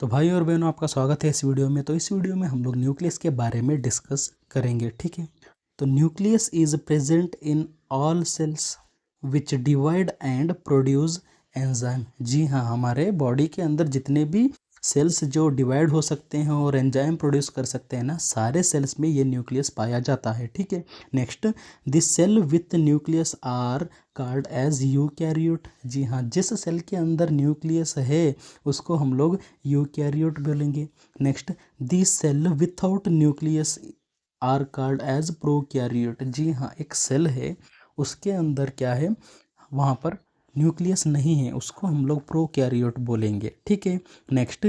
तो भाई और बहनों, आपका स्वागत है इस वीडियो में। तो इस वीडियो में हम लोग न्यूक्लियस के बारे में डिस्कस करेंगे, ठीक है। तो nucleus is present in all cells which divide and produce enzyme. जी हाँ, हमारे बॉडी के अंदर जितने भी सेल्स जो डिवाइड हो सकते हैं और एंजाइम प्रोड्यूस कर सकते हैं ना, सारे सेल्स में ये न्यूक्लियस पाया जाता है, ठीक है। Next, this cell with nucleus are called as eukaryote. जी हाँ, जिस सेल के अंदर न्यूक्लियस है उसको हम लोग यूकैरियोट बोलेंगे। Next, this cell without nucleus are called as prokaryote. जी हाँ, एक सेल है उसके अंदर क्या है, वहाँ पर न्यूक्लियस नहीं है, उसको हम लोग प्रोकैरियोट बोलेंगे, ठीक है। Next,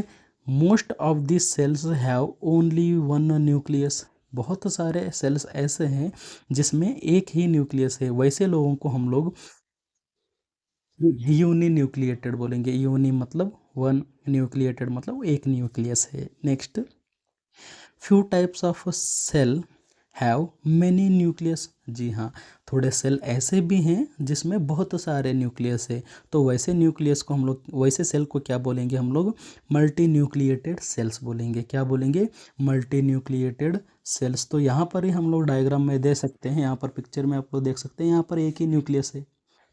most of this cells have only one nucleus. बहुत सारे सेल्स ऐसे हैं जिसमें एक ही न्यूक्लियस है, वैसे लोगों को हम लोग यूनी न्यूक्लिएटेड बोलेंगे। यूनी मतलब वन, न्यूक्लिएटेड मतलब एक न्यूक्लियस है। Next, few types of cell have many nucleus. जी हाँ, थोड़े सेल ऐसे भी हैं जिसमें बहुत सारे न्यूक्लियस है, तो वैसे न्यूक्लियस को हम लोग, वैसे सेल को क्या बोलेंगे हम लोग, मल्टी न्यूक्लिएटेड सेल्स बोलेंगे। क्या बोलेंगे? Multi nucleated cells. तो यहाँ पर ही हम लोग डायग्राम में दे सकते हैं, यहाँ पर पिक्चर में आप लोग देख सकते हैं, यहाँ पर एक ही न्यूक्लियस है,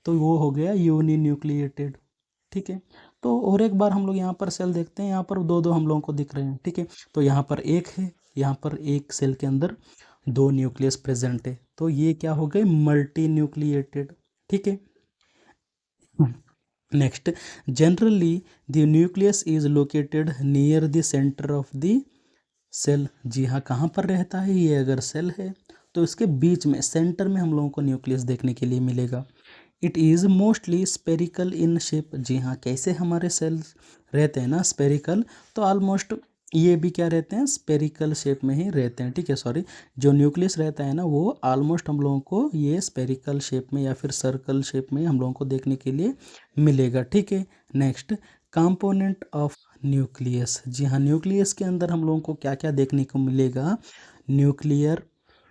तो वो हो गया यूनी न्यूक्लिएटेड, ठीक है। तो और एक बार हम लोग यहाँ पर सेल देखते हैं, यहाँ पर दो दो हम लोगों को दिख रहे हैं, ठीक है। तो यहाँ पर एक है, यहाँ पर एक सेल के अंदर दो न्यूक्लियस प्रेजेंट है, तो ये क्या हो गए, मल्टी न्यूक्लिएटेड, ठीक है। Next, generally the nucleus is located near the centre of the cell. जी हाँ, कहाँ पर रहता है ये? अगर सेल है तो इसके बीच में, सेंटर में हम लोगों को न्यूक्लियस देखने के लिए मिलेगा। It is mostly spherical in shape. जी हाँ, कैसे हमारे सेल्स रहते हैं ना, स्पेरिकल, तो ऑलमोस्ट ये भी क्या रहते हैं, स्पेरिकल शेप में ही रहते हैं, ठीक है। सॉरी, जो न्यूक्लियस रहता है ना वो ऑलमोस्ट हम लोगों को ये स्पेरिकल शेप में या फिर सर्कल शेप में हम लोगों को देखने के लिए मिलेगा, ठीक है। Next, component of nucleus. जी हाँ, न्यूक्लियस के अंदर हम लोगों को क्या क्या देखने को मिलेगा, न्यूक्लियर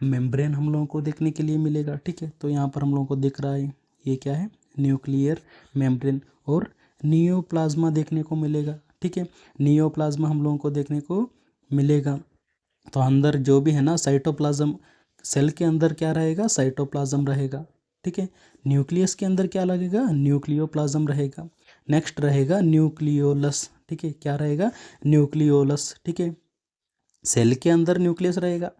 मेम्ब्रेन हम लोगों को देखने के लिए मिलेगा, ठीक है। तो यहाँ पर हम लोगों को दिख रहा है, ये क्या है, न्यूक्लियर मेम्ब्रेन। और नियोप्लाज्मा देखने को मिलेगा, ठीक है। नियोप्लाज्मा हम लोगों को देखने को मिलेगा। तो अंदर जो भी है ना, साइटोप्लाज्म, सेल के अंदर क्या रहेगा, साइटोप्लाज्म रहेगा, ठीक है। न्यूक्लियस के अंदर क्या लगेगा, न्यूक्लियोप्लाज्म रहेगा। नेक्स्ट रहेगा न्यूक्लियोलस, ठीक है। क्या रहेगा, न्यूक्लियोलस, ठीक है। सेल के अंदर न्यूक्लियस रहेगा,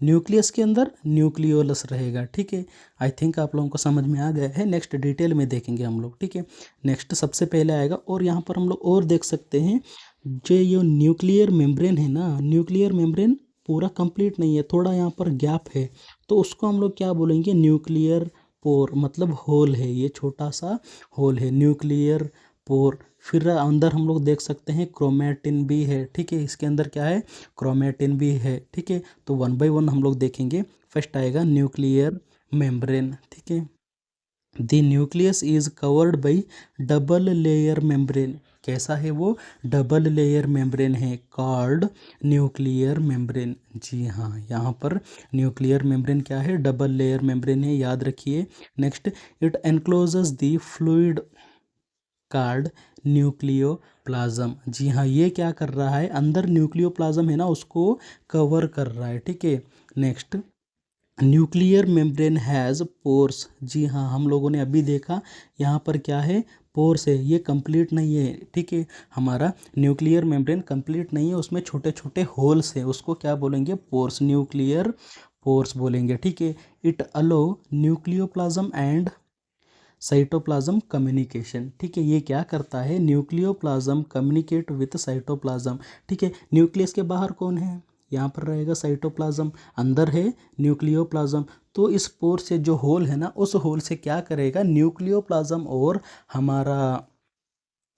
न्यूक्लियस के अंदर न्यूक्लियोलस रहेगा, ठीक है। आई थिंक आप लोगों को समझ में आ गया है। नेक्स्ट डिटेल में देखेंगे हम लोग, ठीक है। नेक्स्ट सबसे पहले आएगा, और यहाँ पर हम लोग और देख सकते हैं, जो ये न्यूक्लियर मेम्ब्रेन है ना, न्यूक्लियर मेम्ब्रेन पूरा कंप्लीट नहीं है, थोड़ा यहाँ पर गैप है, तो उसको हम लोग क्या बोलेंगे, न्यूक्लियर पोर, मतलब होल है, ये छोटा सा होल है, न्यूक्लियर पोर। फिर अंदर हम लोग देख सकते हैं क्रोमैटिन भी है, ठीक है। इसके अंदर क्या है, क्रोमैटिन भी है, ठीक है। तो वन बाय वन हम लोग देखेंगे। फर्स्ट आएगा न्यूक्लियर मेम्ब्रेन, ठीक है। The nucleus is covered by double layer membrane. कैसा है वो, डबल लेयर मेम्ब्रेन है, कॉल्ड न्यूक्लियर मेम्ब्रेन। जी हाँ, यहाँ पर न्यूक्लियर मेम्ब्रेन क्या है, डबल लेयर मेम्ब्रेन है, याद रखिए। Next, it encloses the fluid called nucleoplasm. जी हाँ, ये क्या कर रहा है, अंदर न्यूक्लियोप्लाज्म है ना, उसको कवर कर रहा है, ठीक है। Next, nuclear membrane has pores. जी हाँ, हम लोगों ने अभी देखा यहाँ पर क्या है, पोर्स है, ये कंप्लीट नहीं है, ठीक है। हमारा न्यूक्लियर मेम्ब्रेन कंप्लीट नहीं है, उसमें छोटे छोटे होल्स हैं, उसको क्या बोलेंगे, पोर्स, न्यूक्लियर पोर्स बोलेंगे, ठीक है। It allow nucleoplasm and cytoplasm communication, ठीक है। ये क्या करता है, न्यूक्लियोप्लाज्म कम्युनिकेट विथ साइटोप्लाज्म, ठीक है। न्यूक्लियस के बाहर कौन है, यहाँ पर रहेगा साइटोप्लाज्म, अंदर है न्यूक्लियोप्लाज्म। तो इस पोर से जो होल है ना, उस होल से क्या करेगा, न्यूक्लियोप्लाज्म और हमारा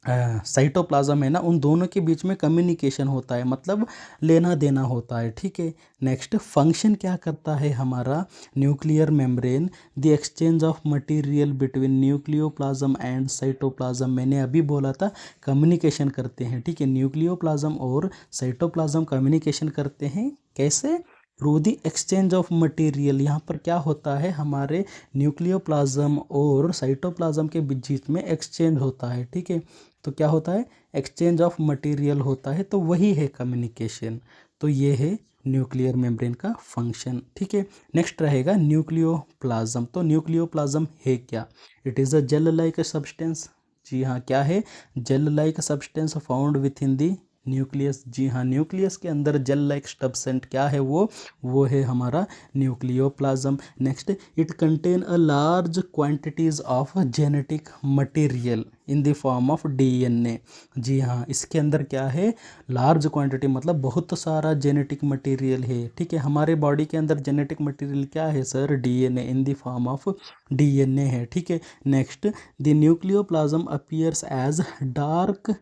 साइटोप्लाज्म है ना, उन दोनों के बीच में कम्युनिकेशन होता है, मतलब लेना देना होता है, ठीक है। नेक्स्ट, फंक्शन क्या करता है हमारा nuclear membrane, the exchange of material between nucleoplasm and cytoplasm. मैंने अभी बोला था कम्युनिकेशन करते हैं, ठीक है। न्यूक्लियोप्लाज्म और साइटोप्लाज्म कम्युनिकेशन करते हैं, कैसे, through the exchange of material, यहाँ पर क्या होता है, हमारे न्यूक्लियोप्लाज्म और साइटोप्लाज्म के बीच में एक्सचेंज होता है, ठीक है। तो क्या होता है, एक्सचेंज ऑफ मटेरियल होता है, तो वही है कम्युनिकेशन। तो ये है न्यूक्लियर मेम्ब्रेन का फंक्शन, ठीक है। नेक्स्ट रहेगा न्यूक्लियोप्लाज्म। तो न्यूक्लियोप्लाज्म है क्या, it is a gel like substance. जी हाँ, क्या है, gel like substance found within the nucleus. जी हाँ, न्यूक्लियस के अंदर जेल लाइक सब्सटेंस क्या है, वो है हमारा nucleoplasm. Next, it contain a large quantities of genetic material in the form of DNA. जी हाँ, इसके अंदर क्या है, लार्ज क्वांटिटी मतलब बहुत सारा जेनेटिक मटेरियल है, ठीक है। हमारे बॉडी के अंदर जेनेटिक मटेरियल क्या है sir, DNA, in the form of DNA है, ठीक है। Next, the nucleoplasm appears as dark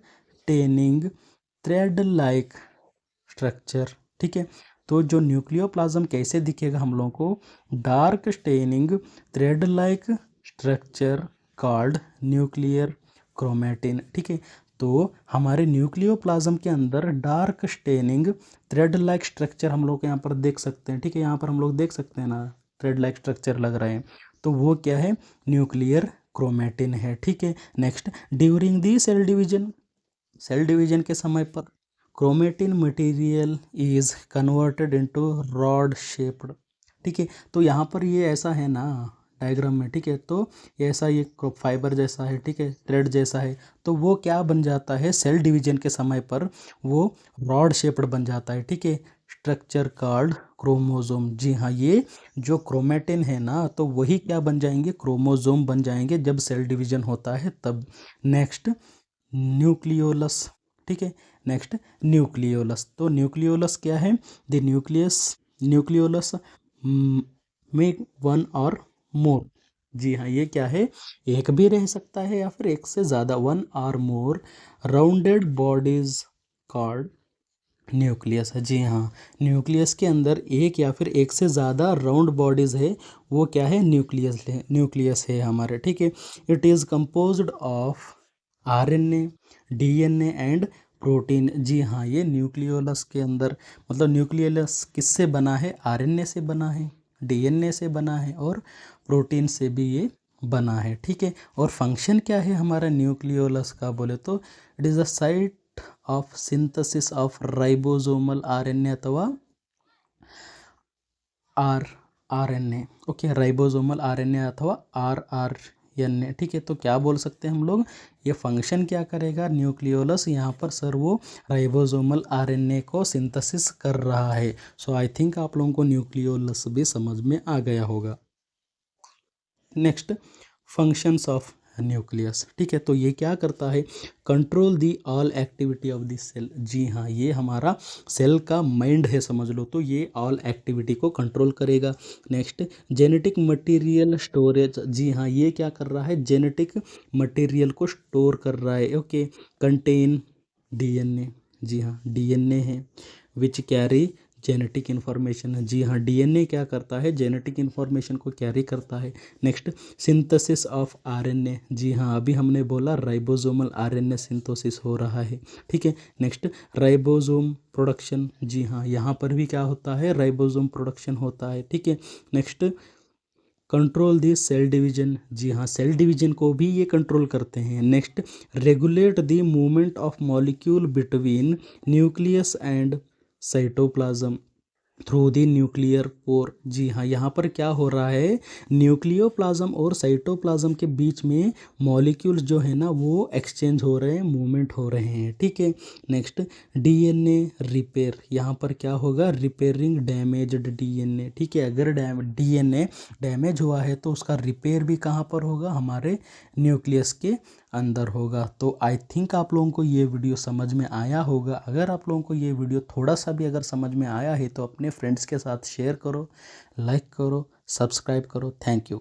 staining thread like structure, ठीक है। तो जो न्यूक्लियोप्लाज्म कैसे दिखेगा हम लोगों को, dark staining thread like structure called nuclear chromatin, ठीक है। तो हमारे न्यूक्लियोप्लाज्म के अंदर dark staining thread like structure हम लोग यहाँ पर देख सकते हैं, ठीक है। यहाँ पर हम लोग देख सकते हैं ना, थ्रेड लाइक स्ट्रक्चर लग रहे हैं, तो वो क्या है, न्यूक्लियर क्रोमैटिन है, ठीक है। Next, during the cell division, cell division के समय पर chromatin material is converted into rod shaped, ठीक है। तो यहाँ पर ये ऐसा है ना डायग्राम में, ठीक है। तो ये ऐसा, ये फाइबर जैसा है, ठीक है, थ्रेड जैसा है, तो वो क्या बन जाता है, सेल डिवीजन के समय पर वो रॉड शेप्ड बन जाता है, ठीक है। Structure called chromosome. जी हाँ, ये जो क्रोमेटिन है ना, तो वही क्या बन जाएंगे, क्रोमोसोम बन जाएंगे जब सेल डिवीजन होता है तब। नेक्स्ट, न्यूक्लियोलस, ठीक है। Next, nucleolus. तो न्यूक्लियोलस क्या है, द न्यूक्लियोलस में वन और मोर। जी हाँ, ये क्या है, एक भी रह सकता है या फिर एक से ज़्यादा, वन और मोर राउंडेड बॉडीज कॉल्ड न्यूक्लियस है। जी हाँ, न्यूक्लियस के अंदर एक या फिर एक से ज़्यादा राउंड बॉडीज़ है, वो क्या है, न्यूक्लियस है हमारे, ठीक है। It is composed of RNA, DNA and protein. जी हाँ, ये न्यूक्लियोलस के अंदर, मतलब न्यूक्लियोलस किससे बना है, आरएनए से बना है, डीएनए से बना है और प्रोटीन से भी ये बना है, ठीक है। और फंक्शन क्या है हमारा न्यूक्लियोलस का, बोले तो it is the site of synthesis of ribosomal RNA अथवा आरएनए, ओके, राइबोसोमल आरएनए अथवा आरएनए, ठीक है। तो क्या बोल सकते हैं हम लोग, ये फंक्शन क्या करेगा न्यूक्लियोलस, यहाँ पर सर वो राइबोसोमल आरएनए को सिंथेसिस कर रहा है। सो आई थिंक आप लोगों को न्यूक्लियोलस भी समझ में आ गया होगा। नेक्स्ट, फंक्शंस ऑफ न्यूक्लियस, ठीक है। तो ये क्या करता है, control the all activity of the cell. जी हाँ, ये हमारा सेल का माइंड है समझ लो, तो ये ऑल एक्टिविटी को कंट्रोल करेगा। Next, genetic material storage. जी हाँ, ये क्या कर रहा है, जेनेटिक मटेरियल को स्टोर कर रहा है, ओके। कंटेन डीएनए, जी हाँ, डीएनए है विच कैरी जेनेटिक इन्फॉर्मेशन है। जी हाँ, डीएनए क्या करता है, जेनेटिक इन्फॉर्मेशन को कैरी करता है। Next, synthesis of RNA. जी हाँ, अभी हमने बोला राइबोसोमल आरएनए सिंथेसिस हो रहा है, ठीक है। Next, ribosome production. जी हाँ, यहाँ पर भी क्या होता है, राइबोसोम प्रोडक्शन होता है, ठीक है। Next, control the cell division. जी हाँ, सेल डिवीजन को भी ये कंट्रोल करते हैं। Next, regulate the movement of molecule between nucleus and cytoplasm through the nuclear pore. जी हाँ, यहाँ पर क्या हो रहा है, न्यूक्लियोप्लाज्म और साइटोप्लाज्म के बीच में मॉलिक्यूल्स जो है ना वो एक्सचेंज हो रहे हैं, मूवमेंट हो रहे हैं, ठीक है। Next, DNA repair. यहाँ पर क्या होगा, रिपेयरिंग डैमेज्ड डीएनए, ठीक है। अगर डीएनए डैमेज हुआ है तो उसका रिपेयर भी कहाँ पर होगा, हमारे न्यूक्लियस के अंदर होगा। तो आई थिंक आप लोगों को ये वीडियो समझ में आया होगा। अगर आप लोगों को ये वीडियो थोड़ा सा भी अगर समझ में आया है तो अपने फ्रेंड्स के साथ शेयर करो, लाइक करो, सब्सक्राइब करो। Thank you.